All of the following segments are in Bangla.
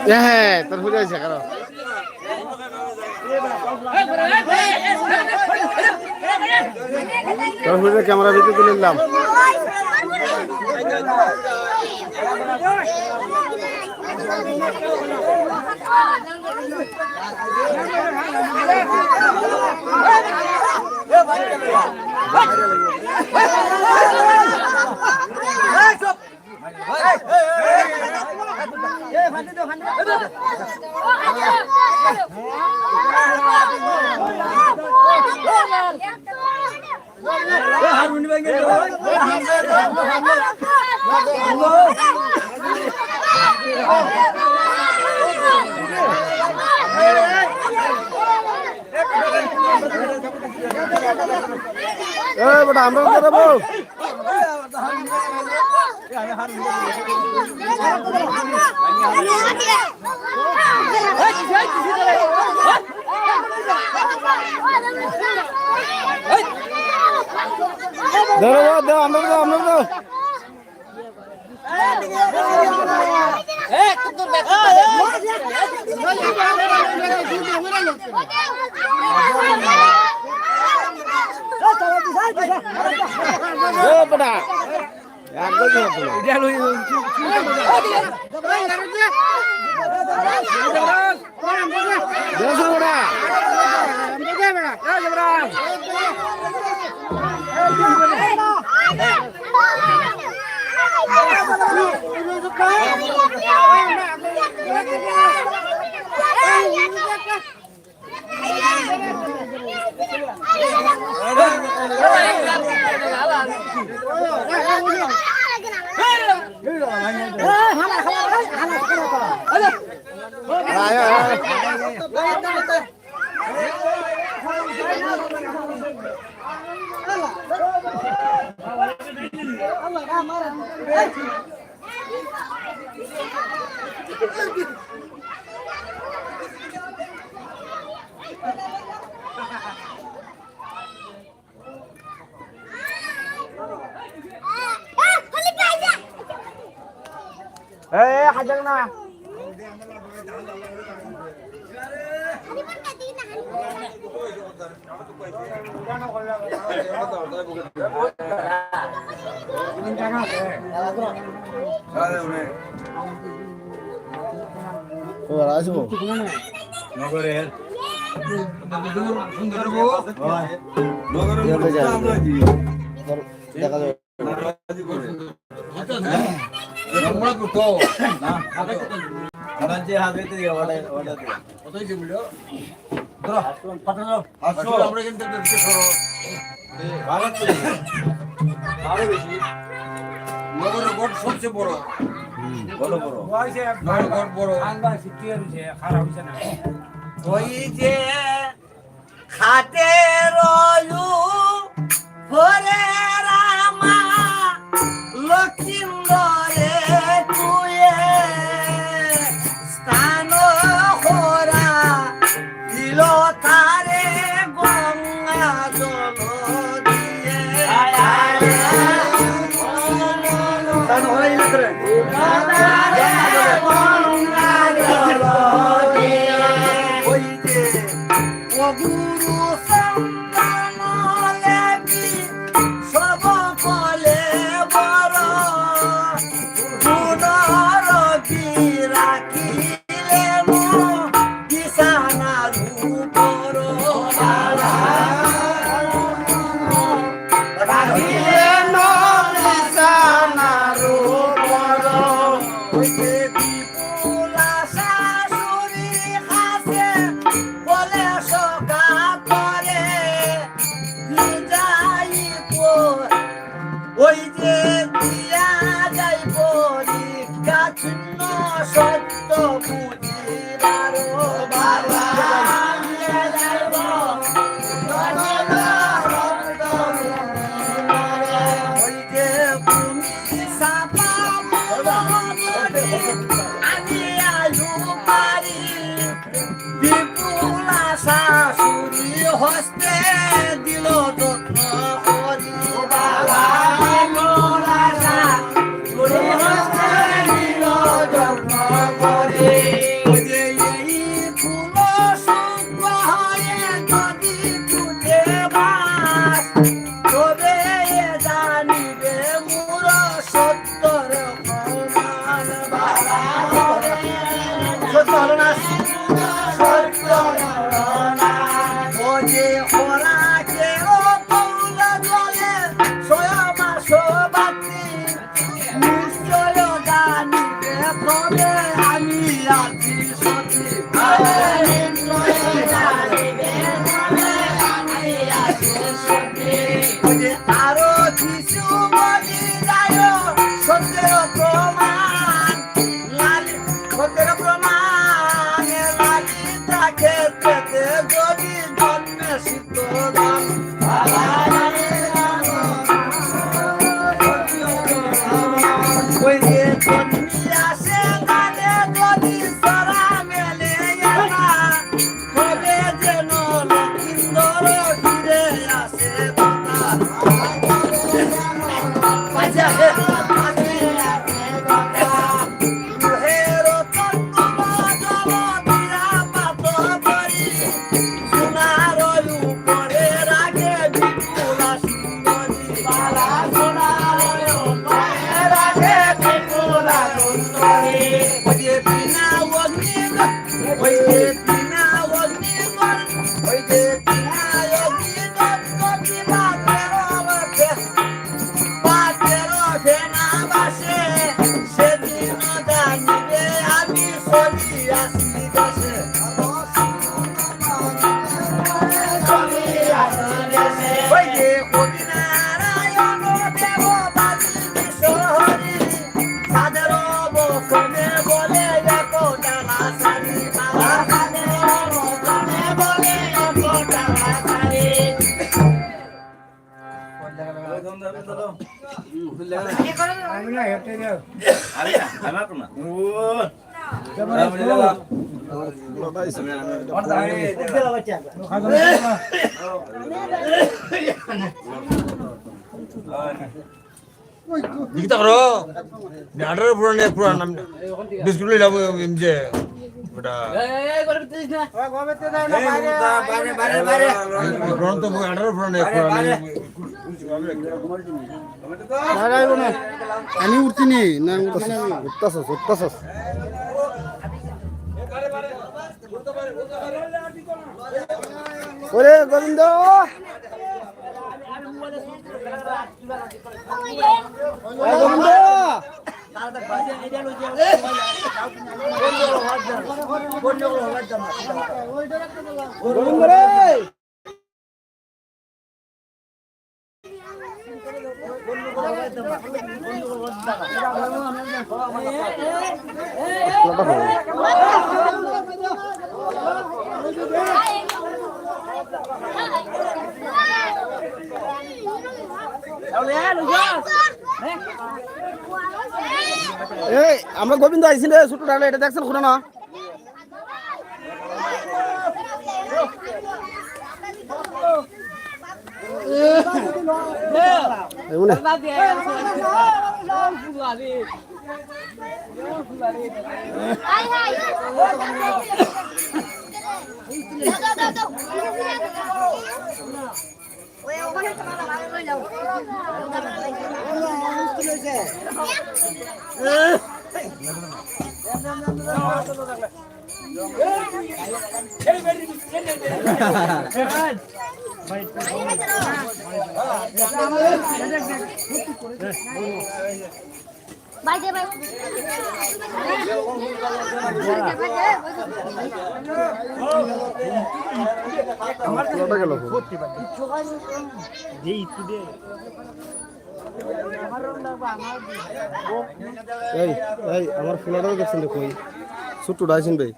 হ্যাঁ তোর হয়ে যাচ্ছে কারণ ক্যামেরা ভিতরে তুলে নিলাম বেটা আমরা দেবো দাও আমরা দাও বেটা হাজার না আসবো নগরের দেখা যাবে সবচেয়ে বড় ওই যে খাটে রয়ু ভরে রামা লক্ষ্মীন্দরে তুয়ে স্থান হরা দিল তারে গঙ্গা জল দিয়ে গুরু সন্তান লেবি সব কলে বড় গুণর কি রাখিলে কিষানার উপর রাখিলে কিষানার উপর ওই যে আরো কিছু বলি যায় সত্যের প্রমাণ লালি সত্যের প্রমাণ লালিতা ক্ষেত্রে যদি জন্মে শীতদান ওই যে জন্মি আসে গানে যদি সারা মেলে না তবে যেন লক্ষিন্দর ফিরে আসে দিকটা করো আঠারো পুরান নাম বিস্কুট লই যাবো যে ওটা গ্রন্থ 18 পুরান আমি উঠছি নি না উঠতাছস উঠতাছস ওরে গোবিন্দ গোবিন্দ গোবিন্দ রে এই আমরা গোবিন্দ আইছিল ছোট ডালে এটা দেখছেন শুনে না আমার ফুলাটাও দেখছেন দেখুন ছোট্ট ডাইছেন ভাই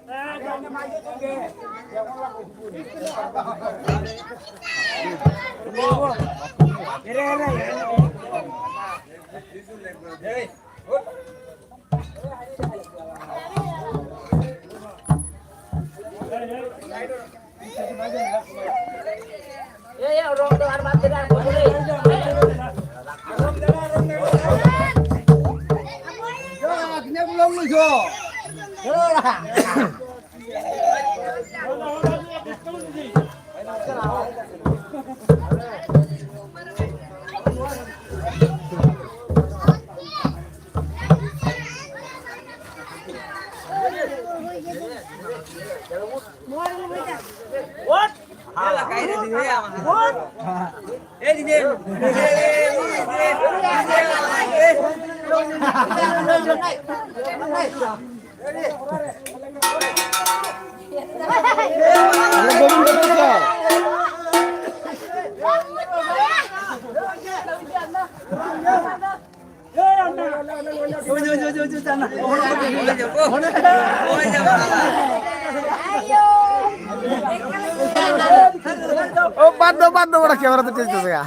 ও বাদ দাও ওরা ক্যামেরা তো টেস্ট গা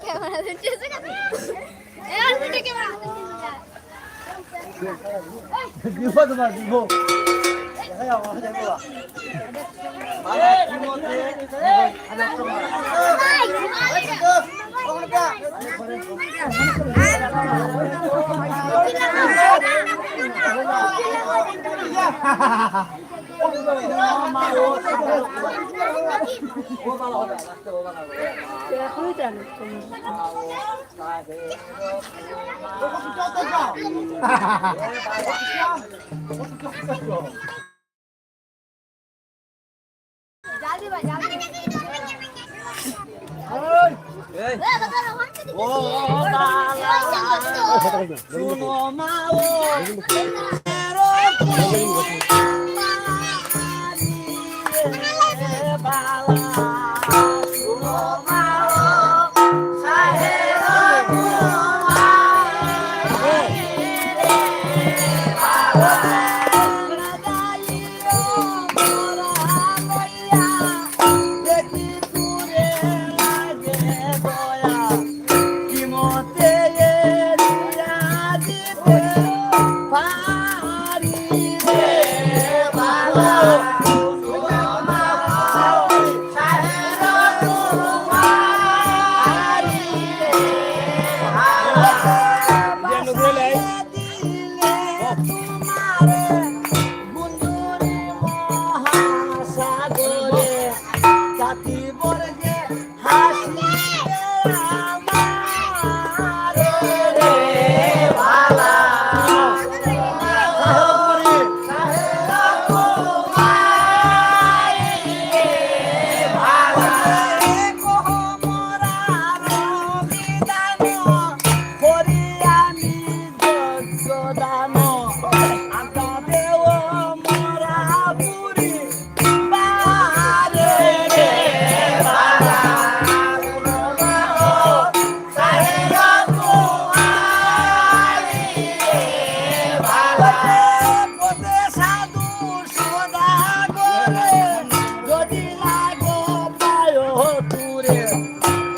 ক্যামেরা দিতেছে না এ আর দুটো ক্যামেরা जल्दी भाई जल्दी ও বালা শুনো মা ও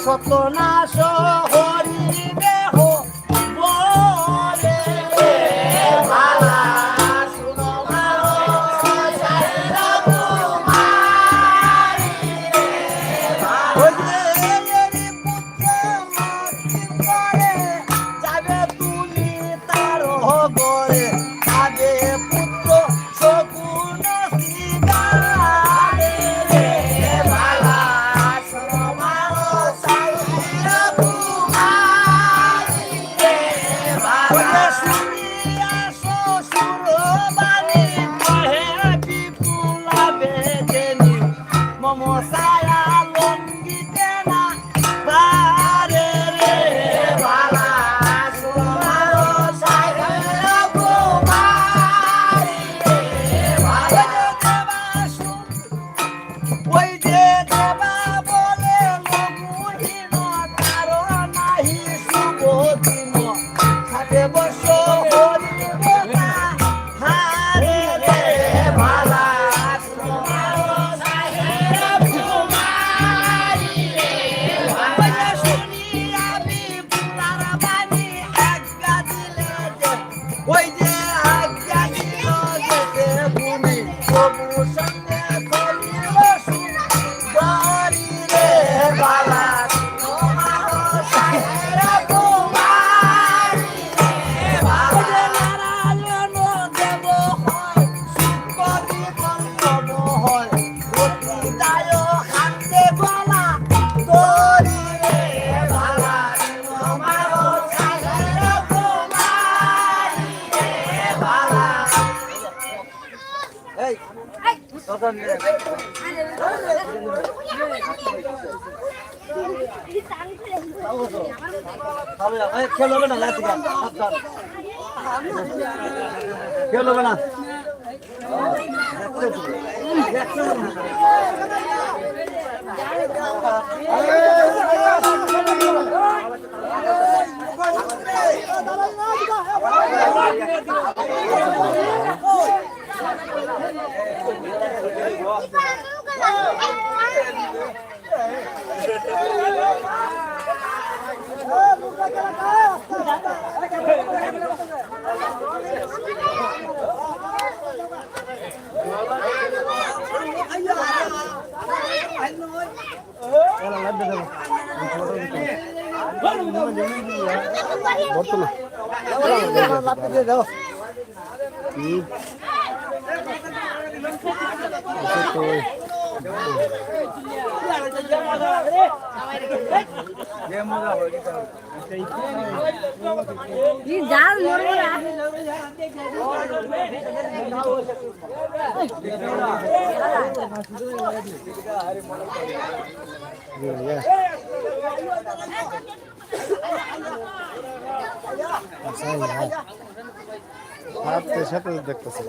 সতনাশ হরি দেহ বলে ভালা শুনো ভালো সাইরা তোমারি ওরে এরি পুত্র মাতি করে যাবে তুমি তার গরে আগে পুত্র শকুন সিগারে রে ভালা শুনো ভালো সাইরা তোমারি রে ভালা শুনিয়া শ্বশুর বাণী কহে বিপুলা বেজেনি মম সায়া লঙ্গিতে না পারে রে ভালা শুনো ভালো সাইরা তোমারি রে ভালা দেবা শুন ওই যে দেবা বলে লঘুহীন কারণ নাহি শুভদিন সাথে বস হরি বোকা হারে রে ভালা শুনো ভালো সাইরা তোমারি রে ভালা শুনিয়া বিপুলার বাণী আজ্ঞা দিলে যে ওই যে আজ্ঞা দিল যেতে ভূমি প্রভু সঙ্গে করিল সুন্দরী রে ভালা শুনো ভালো সাইরা তোমারি রে ভালা নারায়ণ দেব হয় সুকবি কর্তব হয় অতি দায় হাতে গলা তোরি রে ভালা শুনো ভালো সাইরা তোমারি রে ভালা এই খেলো হবে না লাঠি খেলো হবে না এই সাথে দেখতেছি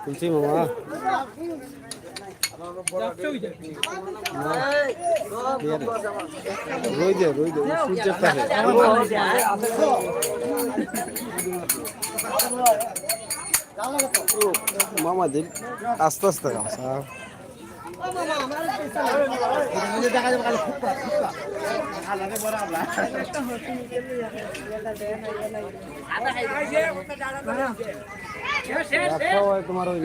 শুনছি মামা রই দে সূর্যের পাশে মামা দিন আস্তে আস্তে গামছা তোমার ওই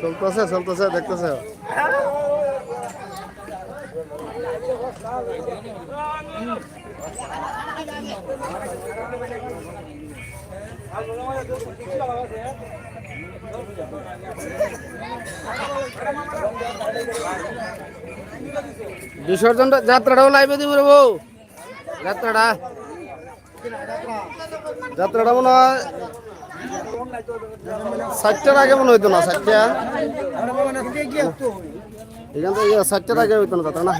চলতেছে দেখতেছে বিসর্জন যাত্রাটাও লাইভে দিব রে বউ যাত্রাটা মনে হয় 7টার আগে মনে হইতো না 7টা এখান থেকে 7টার আগে হইতো না যাত্রা না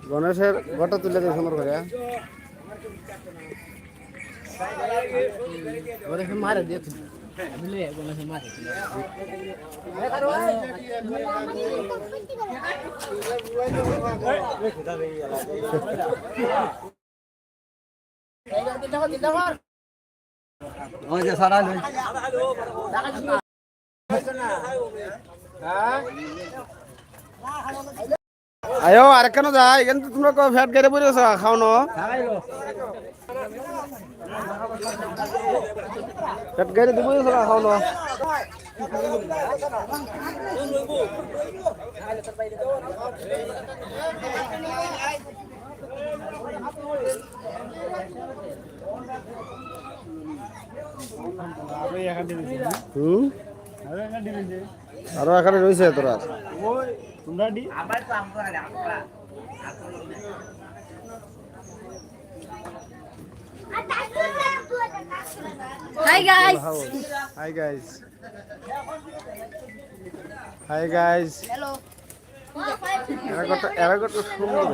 গণেশের ঘটা তুলে দেয় সুন্দর করে মারে দিয়ে গণেশের মারে আয়ো আর কেন যায় এখানে তো তোমরা ফ্যাট গাড়ি পড়ে গেছো খাওয়ানো ফ্যাট গাড়ি দিব খাওয়ানো আরো এখানে রয়েছে তোরা Hi guys. Hi guys. Hi guys. Hello. এরা কত সুন্দর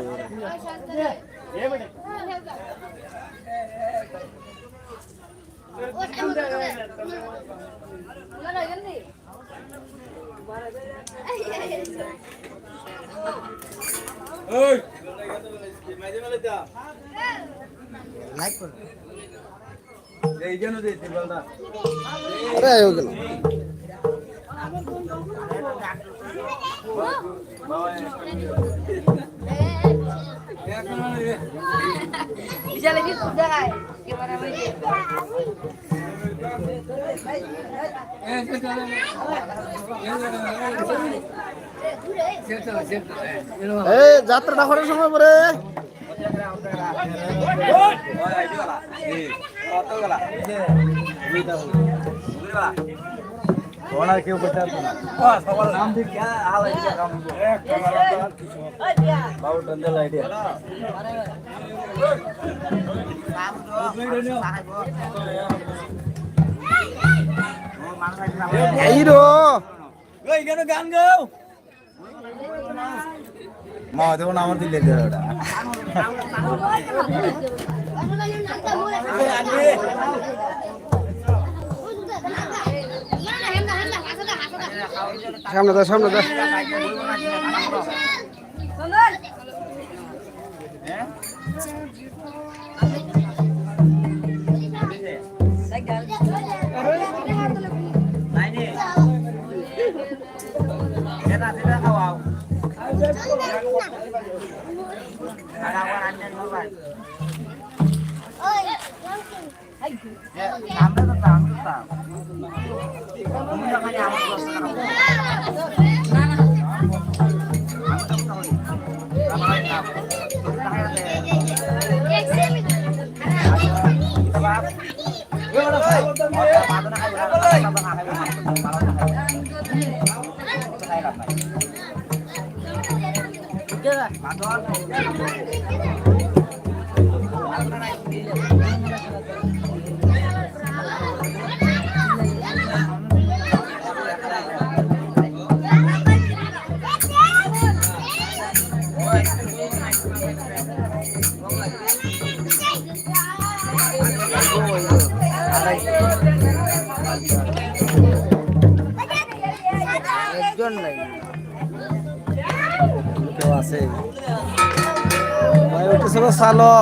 আরে আয়ো গেল বিশালে কি দেখায় ক্যামেরা में এই যাত্রাটা করার সময় পরে ওনার কেউ করতে পারতো না সবার নাম ঠিক হালাই দিছে কাম বাবু ডন্ডে লাইডিয়া এই রো ওই কেন গান গাও মা দেব না আমার দিলে দে ওটা সামনে দা সামনে দা একজন নাই কেউ আছে ভাই উঠেছিল সালো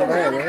Oye,